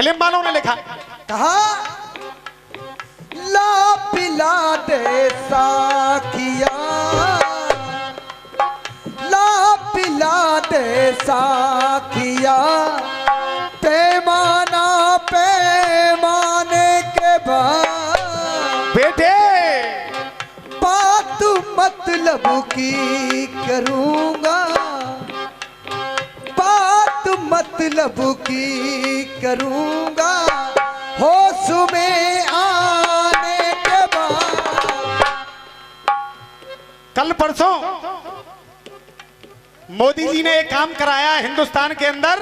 Film वालों ने लिखा, कहा ला पिला दे साखिया, ला पिला दे साखिया, पैमाना पैमाने के बाद बेटे बात मतलब की करूंगा, बात मतलब की करूंगा, होश में आने के बाद। कल परसों मोदी जी ने एक काम कराया हिंदुस्तान के अंदर।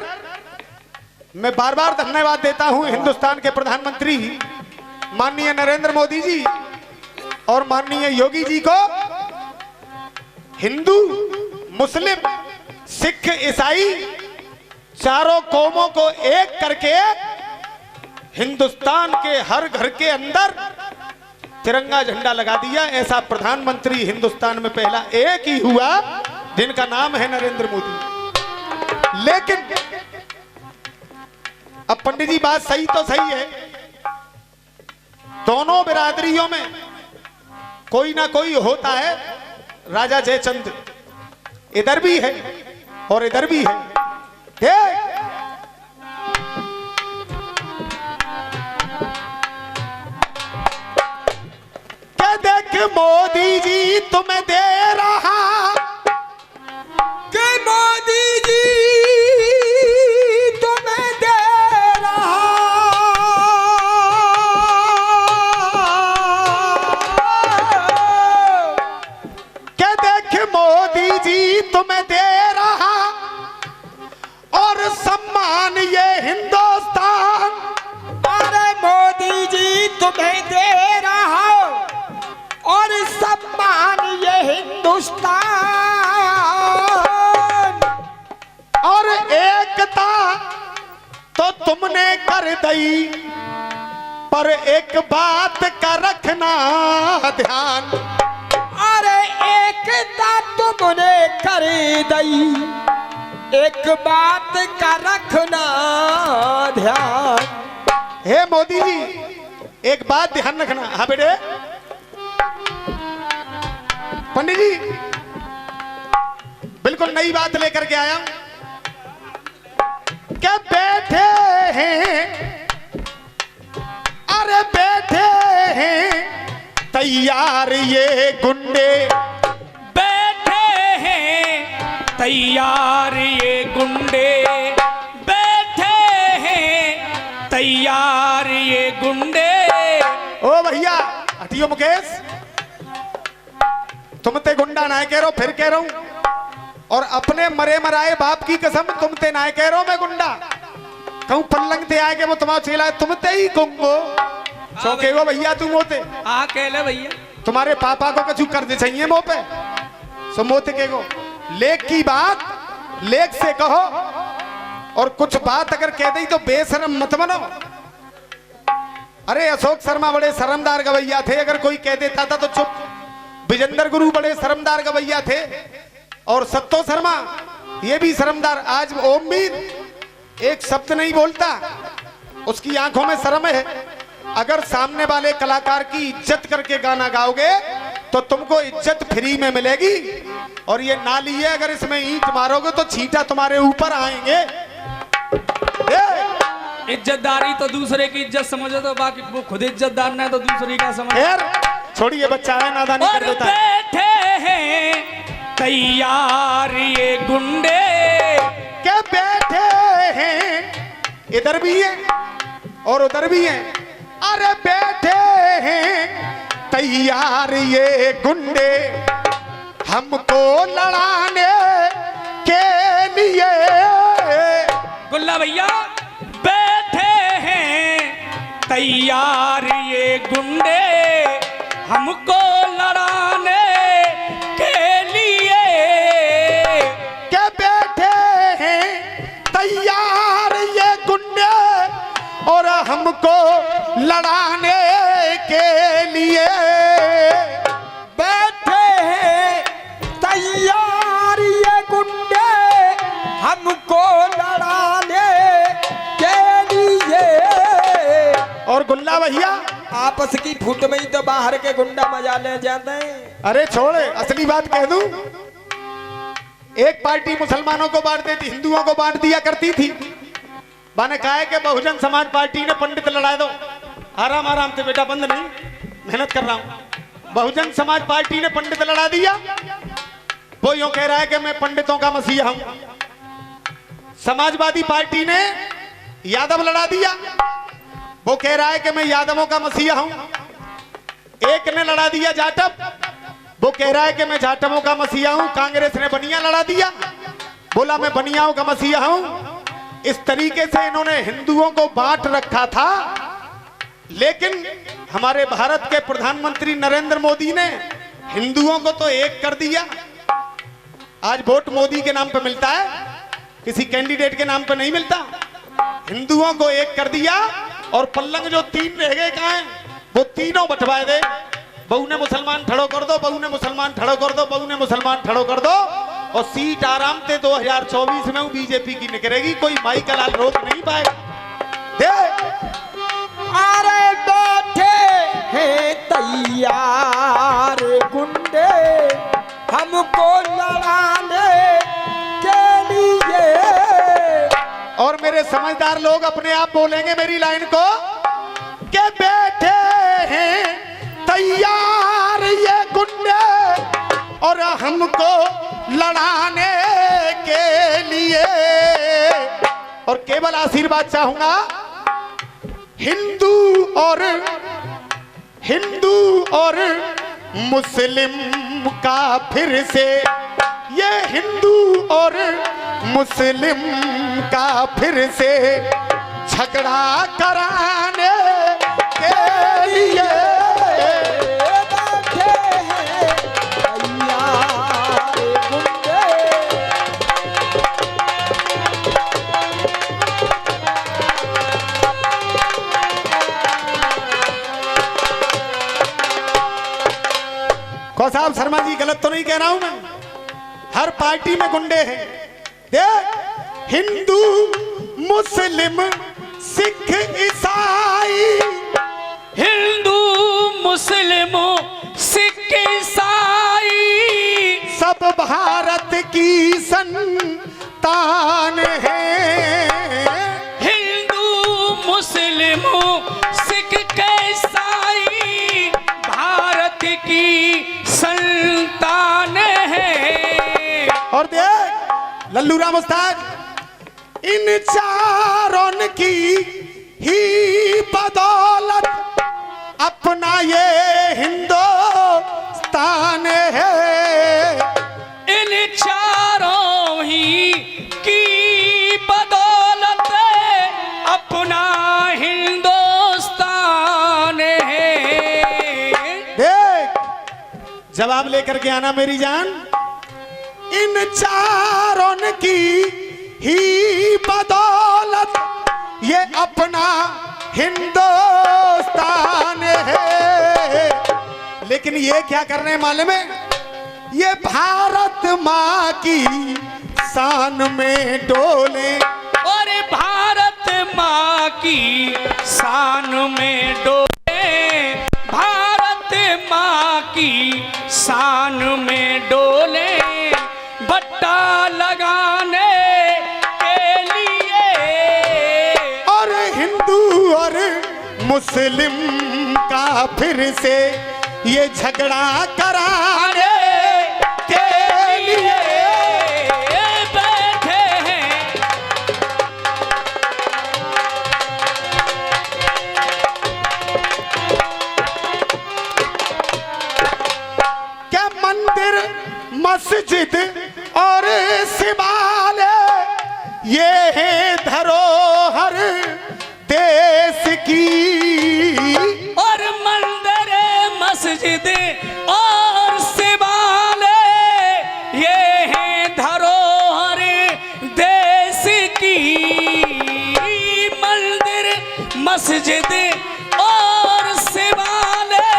मैं बार बार धन्यवाद देता हूं हिंदुस्तान के प्रधानमंत्री माननीय नरेंद्र मोदी जी और माननीय योगी जी को। हिंदू, मुस्लिम, सिख, ईसाई चारों कौमों को एक करके हिंदुस्तान के हर घर के अंदर तिरंगा झंडा लगा दिया। ऐसा प्रधानमंत्री हिंदुस्तान में पहला एक ही हुआ जिनका नाम है नरेंद्र मोदी। लेकिन अब पंडित जी बात सही तो सही है, दोनों बिरादरियों में कोई ना कोई होता है राजा जयचंद, इधर भी है और इधर भी है। क्या देख मोदी जी तुम्हें दे रहा, कि मोदी जी तुम्हें दे रहा, क्या देख मोदी जी तुम्हें दे रहा और सम्मान ये हिंदुस्तान। अरे मोदी जी तुम्हें दे रहा और सम्मान ये हिंदुस्तान, और एकता तो तुमने कर दी, पर एक बात का रखना ध्यान। अरे एकता तुमने कर दी, एक बात का रखना ध्यान। हे मोदी जी एक बात ध्यान रखना। हाँ बेटे, पंडित जी बिल्कुल नई बात लेकर के आया। क्या बैठे हैं, अरे बैठे हैं तैयार ये गुंडे, बैठे हैं तैयार ये गुंडे, बैठे हैं तैयार ये गुंडे। ओ भैया हटियो मुकेश, तुम ते गुंडा ना कह रहो, फिर कह रहा हूं, और अपने मरे मराए बाप की कसम तुम ते ना कह रहो मैं गुंडा कहूं। पल्लंग ते आए के वो तुम्हारा चेला है, तुम ते ही गुंगो चौके गो भैया तुम होते। हाँ कह ले भैया, तुम्हारे पापा को कछु कर दे चाहिए मुंह पे, सो मोते के गो। लेख की बात लेख से कहो, और कुछ बात अगर कह दी तो बेशरम मत बनो। अरे अशोक शर्मा बड़े शर्मदार गवैया थे, अगर कोई कह देता था तो चुप। विजेंद्र गुरु बड़े शर्मदार गवैया थे, और सत्तो शर्मा ये भी शर्मदार। आज ओमवीर एक शब्द नहीं बोलता, उसकी आंखों में शर्म है। अगर सामने वाले कलाकार की इज्जत करके गाना गाओगे तो तुमको इज्जत फ्री में मिलेगी, और ये नाली है, अगर इसमें ईंट मारोगे तो छींटा तुम्हारे ऊपर आएंगे। इज्जतदारी तो दूसरे की इज्जत समझो, तो बाकी वो खुद इज्जतदार ना है तो दूसरी का समझ। छोड़िए बच्चा है, नादानी कर देता है। बैठे हैं तैयार ये गुंडे, क्या बैठे हैं, इधर भी है और उधर भी है। अरे बैठे हैं तैयार ये गुंडे, हमको लड़ाने के लिए। गुल्ला भैया बैठे हैं तैयार ये गुंडे, हमको लड़ाने के लिए। क्या बैठे हैं तैयार ये गुंडे, और हमको लड़ाने के लिए। बैठे हैं तैयार ये गुंडे, हमको लड़ाने के लिए। भैया। आपस की फुट में ही तो बाहर के गुंडा मजा ले जाते हैं। अरे छोड़, असली बात कह दूं, एक पार्टी मुसलमानों को बांट देती, हिंदुओं को बांट दिया करती थी। मैंने कहा है कि बहुजन समाज पार्टी ने पंडित लड़ा दो। आराम आराम से बेटा, बंद नहीं, मेहनत कर रहा हूं। बहुजन समाज पार्टी ने पंडित लड़ा दिया। वो यूं कह रहा है कि मैं पंडितों का मसीहा हूं। समाजवादी पार्टी ने यादव लड़ा दिया। वो कह रहा है कि मैं यादवों का मसीहा हूं। एक ने लड़ा दिया जाटव, वो कह रहा है कि मैं जाटवों का मसीहा हूं। कांग्रेस ने बनिया लड़ा दिया, बोला मैं बनियाओं का मसीहा हूं। इस तरीके से इन्होंने हिंदुओं को बांट रखा था। लेकिन हमारे भारत के प्रधानमंत्री नरेंद्र मोदी ने हिंदुओं को तो एक कर दिया। आज वोट मोदी के नाम पे मिलता है, किसी कैंडिडेट के नाम पे नहीं मिलता। हिंदुओं को एक कर दिया और पल्लंग जो तीन रह गए कहाँ हैं, वो तीनों बंटवाए दे। बहू ने मुसलमान ठड़ो कर दो, बहू ने मुसलमान ठड़ो कर दो, बहू ने मुसलमान ठड़ो कर दो। और सीट आराम से 2024 में बीजेपी की निकलेगी, कोई माई का लाल रोक नहीं पाएगा। अरे बैठे हैं तैयार गुंडे हमको लड़ाने के लिए। और मेरे समझदार लोग अपने आप बोलेंगे मेरी लाइन को कि बैठे हैं तैयार ये गुंडे और हमको लड़ाने के लिए। और केवल आशीर्वाद चाहूंगा हिंदू और मुस्लिम का फिर से, ये हिंदू और मुस्लिम का फिर से झगड़ा कराने के लिए। साहब शर्मा जी, गलत तो नहीं कह रहा हूं मैं? हर पार्टी में गुंडे हैं। देख, हिंदू मुस्लिम सिख ईसाई, हिंदू मुस्लिम सिख ईसाई सब भारत की संतान है। हिंदू मुस्लिम सिख ईसाई भारत की संतान है। और देख लल्लू राम उस्ताद, इन चारों की ही बदौलत अपना ये हिंदुस्तान है। इन चारों ही की बदौलत अपना हिंदुस्तान है। देख, जवाब लेकर के आना मेरी जान। इन चारों की ही बदौलत ये अपना हिंदुस्तान है। लेकिन ये क्या कर रहे हैं मालूम है? ये भारत माँ की शान में डोले, और भारत माँ की शान में डोले, भारत माँ की शान में डोले, बट्टा लगाने के लिए। और हिंदू और मुस्लिम का फिर से ये झगड़ा कराने के लिए बैठे हैं। क्या मंदिर मस्जिद और शिवालय ये है धरोहर देश की। और मंदिर मस्जिद और शिवालय ये है धरोहर देश की। मंदिर मस्जिद और शिवालय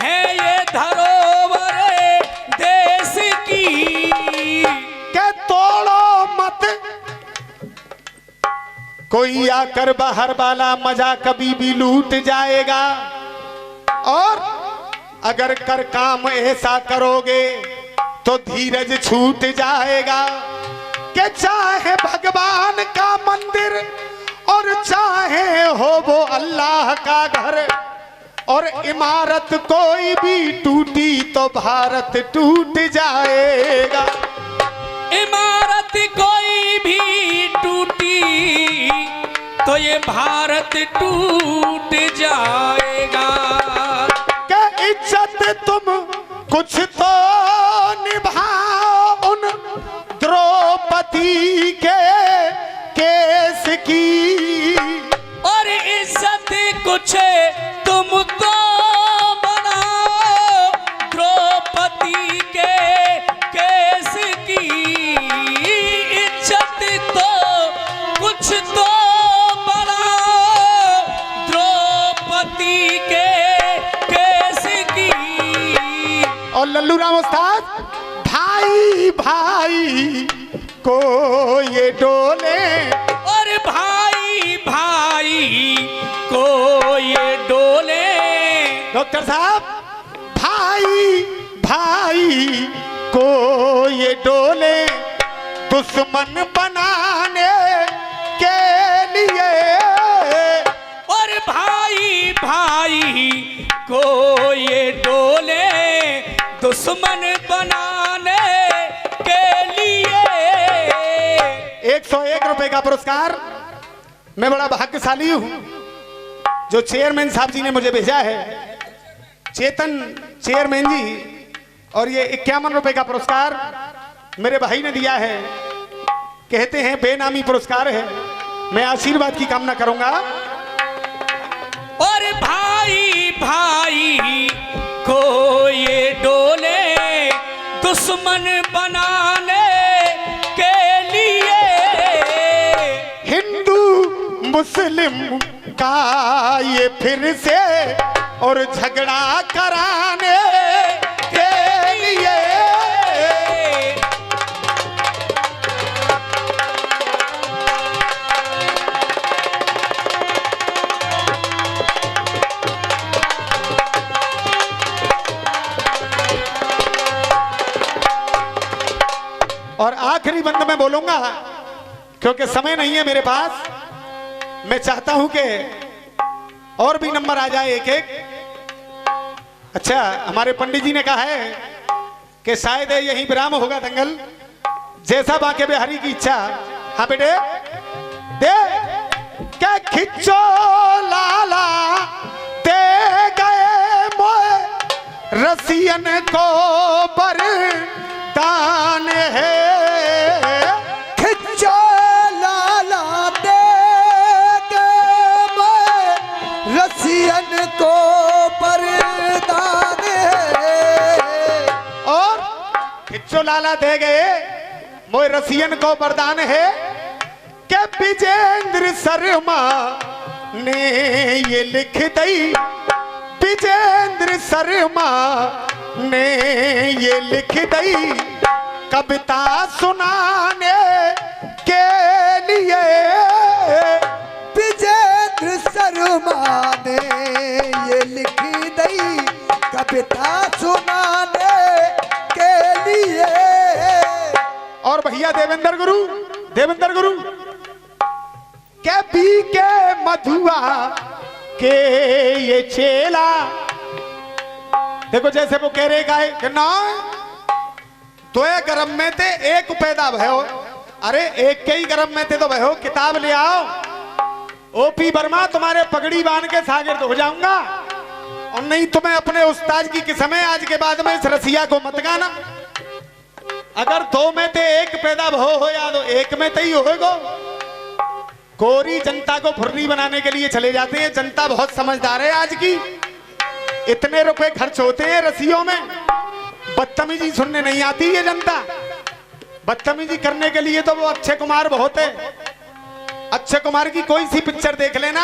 है ये धरोहर देश की। के तोड़ो मत कोई आकर बाहर वाला मजा कभी भी लूट जाएगा। और अगर कर काम ऐसा करोगे तो धीरज छूट जाएगा। कि चाहे भगवान का मंदिर और चाहे हो वो अल्लाह का घर, और इमारत कोई भी टूटी तो भारत टूट जाएगा। इमारत कोई भी टूटी तो ये भारत टूट जाएगा। क्या इज्जत तुम कुछ तो निभाओ उन द्रौपदी के केस की, और इज्जत कुछ तुमको बनाओ द्रौपदी के केस की। इज्जत तो कुछ तो बनाओ द्रौपदी के केस की। और लल्लू राम उस्ताद, भाई भाई को ये डोले, और भाई भाई को ये डोले। डॉक्टर साहब, भाई भाई को ये डोले दुश्मन बनाने के लिए, और भाई भाई को ये डोले दुश्मन बनाने के लिए। 101 रुपए का पुरस्कार। मैं बड़ा भाग्यशाली हूं जो चेयरमैन साहब जी ने मुझे भेजा है, चेतन चेयरमैन जी। और ये 51 रुपए का पुरस्कार मेरे भाई ने दिया है। कहते हैं बेनामी पुरस्कार है। मैं आशीर्वाद की कामना करूंगा। और भाई भाई को ये डोले दुश्मन बनाने के लिए। हिंदू मुस्लिम का ये फिर से और झगड़ा कराने के लिए। और आखिरी बंद में बोलूंगा क्योंकि समय नहीं है मेरे पास। मैं चाहता हूं कि और भी नंबर आ जाए एक एक। अच्छा, हमारे पंडित जी ने कहा है कि शायद यही विराम होगा दंगल, जैसा बांके बिहारी की इच्छा। हाँ बेटे, दे क्या खिंचो लाला दे गए मोए रसियन को बरदान है। खिंचो लाला दे गए रसियन को बरदान है। और खिंचो लाला दे गए मोए रसियन को बरदान है कि विजेंद्र शर्मा ने ये लिख दी। विजेंद्र शर्मा ने ये लिख दी कविता सुनाने के लिए। विजेंद्र शर्मा ने ये लिख दी कविता सुनाने के लिए। और भैया देवेंद्र गुरु क्या पी के मधुआ के ये चेला। देखो जैसे वो कह रहे गाय कि ना तो गरम में थे एक पैदा भयो। अरे एक के ही गरम में थे तो भयो, किताब ले आओ। ओपी वर्मा तुम्हारे पगड़ी बांध के शागिर्द हो जाऊंगा, और नहीं तुम्हें अपने उस्ताद की किस्म है। आज के बाद में इस रसिया को मत गाना। अगर दो में थे एक पैदा हो या तो एक में तो ही होगा। कोरी जनता को फुर्री बनाने के लिए चले जाते हैं। जनता बहुत समझदार है आज की। इतने रुपए खर्च होते हैं रसियों में, बदतमीजी सुनने नहीं आती है जनता। बदतमीजी करने के लिए तो वो अक्षय कुमार बहुत है। अक्षय कुमार की कोई सी पिक्चर देख लेना,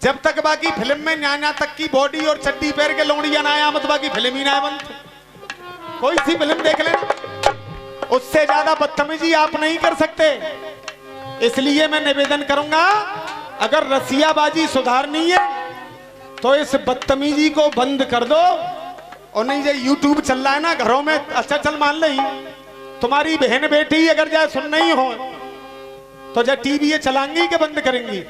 जब तक बाकी फिल्म में न्याना तक की बॉडी और चड्डी पैर के लोमड़िया ना आया मत बाकी फिल्म ही ना बंद। कोई सी फिल्म देख लेना, उससे ज्यादा बदतमीजी आप नहीं कर सकते। इसलिए मैं निवेदन करूंगा, अगर रसियाबाजी सुधारनी है तो इस बदतमीजी को बंद कर दो। और नहीं जो यूट्यूब चल रहा है ना घरों में, अच्छा चल मान ली तुम्हारी बहन बेटी अगर जाए सुन नहीं हो तो जाए टीवी ये चलाएंगी कि बंद करेंगी?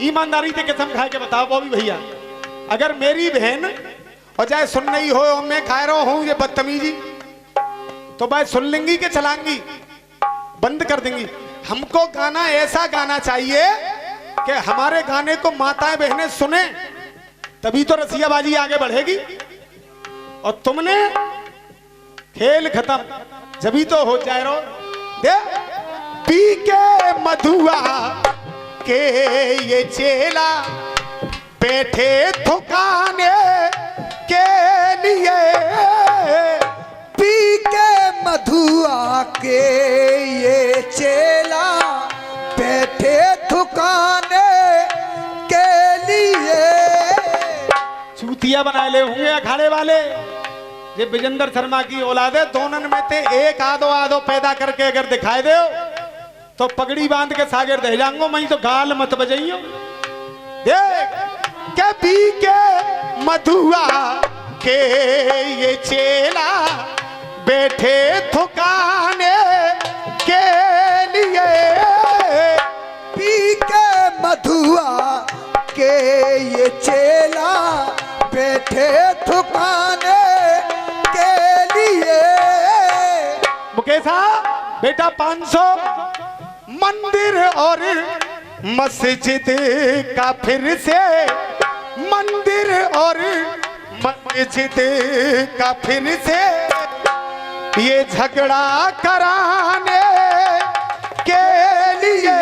ईमानदारी से कसम खा के बताओ बॉबी भैया, अगर मेरी बहन और चाहे सुन नहीं हो और मैं खा रहा हूं ये बदतमीजी, तो भाई सुन लेंगी कि चलाएंगी? बंद कर देंगी। हमको गाना ऐसा गाना चाहिए कि हमारे गाने को माताएं बहनें सुने, तभी तो रसियाबाजी आगे बढ़ेगी। और तुमने खेल खत्म, जभी तो हो जाए रो दे पी के मधुआ के ये चेला बैठे थुकाने के लिए, पी के मधुआ के ये चेला बैठे थुकाने के लिए। चूतिया बनाए ले होंगे अखाड़े वाले। ये विजेंद्र शर्मा की औलाद है, दोनों में ते एक आधो पैदा करके अगर दिखाए दो तो पगड़ी बांध के सागर दे जाऊंगा मैं, तो गाल मत बजाइयो। देख के पी के मधुआ के ये चेला बैठे थुकाने के लिए, पी के मधुआ के ये चेला बैठे थुकाने के लिए। मुकेशा बेटा 500 मंदिर और मस्जिद का फिर से, मंदिर और मस्जिद का फिर से ये झगड़ा कराने के लिए।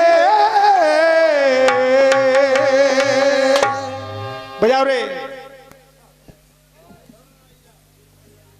बजाओ रे।